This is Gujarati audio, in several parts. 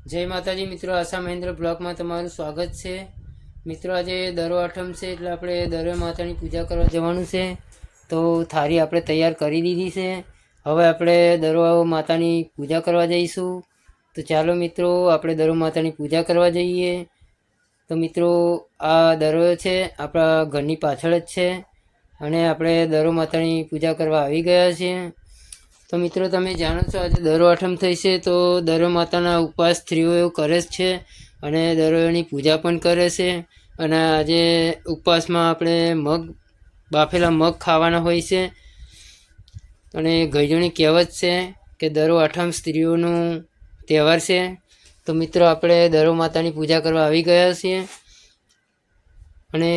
જય માતાજી મિત્રો, આશા મહેન્દ્ર બ્લોગમાં તમારું સ્વાગત છે। મિત્રો આજે દરો આઠમ છે એટલે આપણે દરો માતાની પૂજા કરવા જવાનું છે। તો થાળી આપણે તૈયાર કરી દીધી છે। હવે આપણે દરો માતાની પૂજા કરવા જઈશું। તો ચાલો મિત્રો આપણે દરો માતાની પૂજા કરવા જઈએ। તો મિત્રો આ દરો છે આપણા ઘરની પાછળ જ છે અને આપણે દરો માતાની પૂજા કરવા આવી ગયા છીએ। તો મિત્રો તમે જાણો છો આજે દરો આઠમ થઈ છે, તો દરો માતાના ઉપવાસ સ્ત્રીઓ કરે જ છે અને દરોની પૂજા પણ કરે છે। અને આજે ઉપવાસમાં આપણે બાફેલા મગ ખાવાના હોય છે। અને ગઈજોની કહેવત છે કે દરો આઠમ સ્ત્રીઓનું તહેવાર છે। તો મિત્રો આપણે દરો માતાની પૂજા કરવા આવી ગયા છીએ અને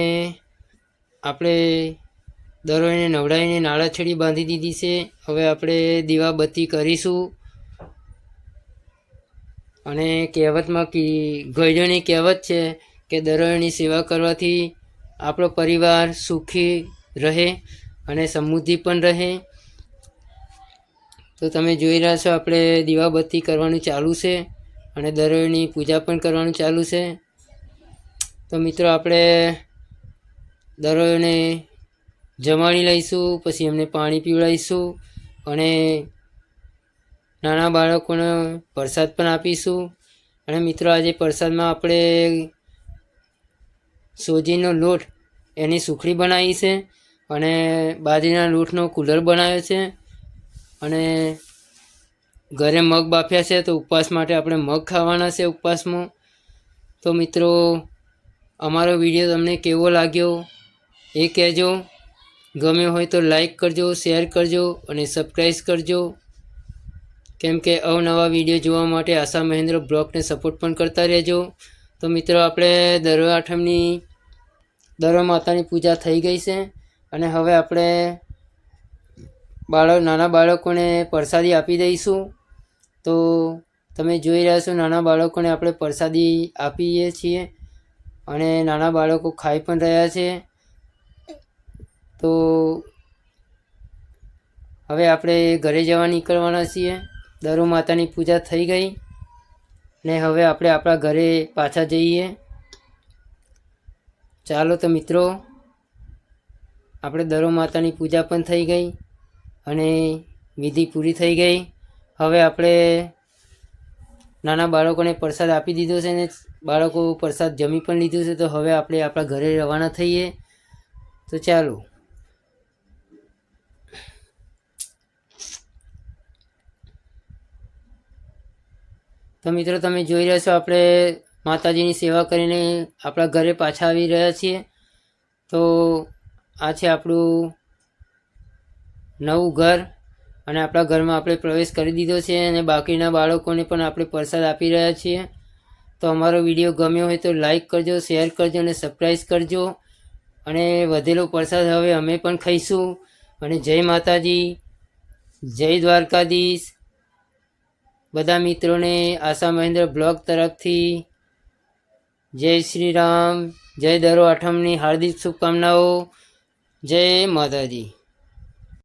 આપણે દરોને નવડાવીને નાળાછડી બાંધી દીધી છે। હવે આપણે દીવાબત્તી કરીશું અને કહેવતમાં ગઈજોની કહેવત છે કે દરોની સેવા કરવાથી આપણો પરિવાર સુખી રહે અને સમૃદ્ધિ પણ રહે। તો તમે જોઈ રહ્યા છો આપણે દીવાબત્તી કરવાનું ચાલુ છે અને દરોની પૂજા પણ કરવાનું ચાલુ છે। તો મિત્રો આપણે દરોને જમાડી લઈશું, પછી એમને પાણી પીવડાવીશું અને નાના બાળકોને પ્રસાદ પણ આપીશું। અને મિત્રો આજે પ્રસાદમાં આપણે સોજીનો લોટ એની સુખડી બનાવી છે અને બાજરીના લોટનો કુલર બનાવ્યો છે અને ઘરે મગ બાફ્યા છે। તો ઉપવાસ માટે આપણે મગ ખાવાના છે ઉપવાસમાં। તો મિત્રો અમારો વિડીયો તમને કેવો લાગ્યો એ કહેજો। ગમ્યો હોય તો લાઈક કરજો, શેર કરજો અને સબસ્ક્રાઈબ કરજો, કેમ કે અવનવા વિડીયો જોવા માટે આશા મહેન્દ્ર બ્લોગને સપોર્ટ પણ કરતા રહેજો। તો મિત્રો આપણે દરો આઠમની દરો માતાની પૂજા થઈ ગઈ છે અને હવે આપણે નાના બાળકોને પ્રસાદી આપી દઈશું। તો તમે જોઈ રહ્યા છો નાના બાળકોને આપણે પ્રસાદી આપીએ છીએ અને નાના બાળકો ખાઈ પણ રહ્યા છે। તો હવે આપણે ઘરે જવા નીકળવાના છીએ। દરો માતાની પૂજા થઈ ગઈ ને હવે આપણે આપણા ઘરે પાછા જઈએ। ચાલો તો મિત્રો આપણે દરો માતાની પૂજા પણ થઈ ગઈ અને વિધિ પૂરી થઈ ગઈ। હવે આપણે નાના બાળકોને પ્રસાદ આપી દીધો છે ને બાળકો પ્રસાદ જમી પણ લીધું છે। તો હવે આપણે આપણા ઘરે રવાના થઈએ। તો ચાલો। તો મિત્રો તમે જોઈ રહ્યા છો આપણે માતાજીની સેવા કરીને આપણા ઘરે પાછા આવી રહ્યા છીએ। તો આ છે આપણું નવું ઘર અને આપણા ઘરમાં આપણે પ્રવેશ કરી દીધો છે અને બાકીના બાળકોને પણ આપણે પ્રસાદ આપી રહ્યા છીએ। તો અમારો વિડીયો ગમ્યો હોય તો લાઈક કરજો, શેર કરજો અને સબસ્ક્રાઈબ કરજો અને વધેલો પ્રસાદ હવે અમે પણ ખાઈશું। અને જય માતાજી, જય દ્વારકાધીશ। બધા મિત્રોને આશા મહેન્દ્ર બ્લોગ તરફથી જય શ્રી રામ, જય દરો આઠમની હાર્દિક શુભકામનાઓ। જય માતાજી।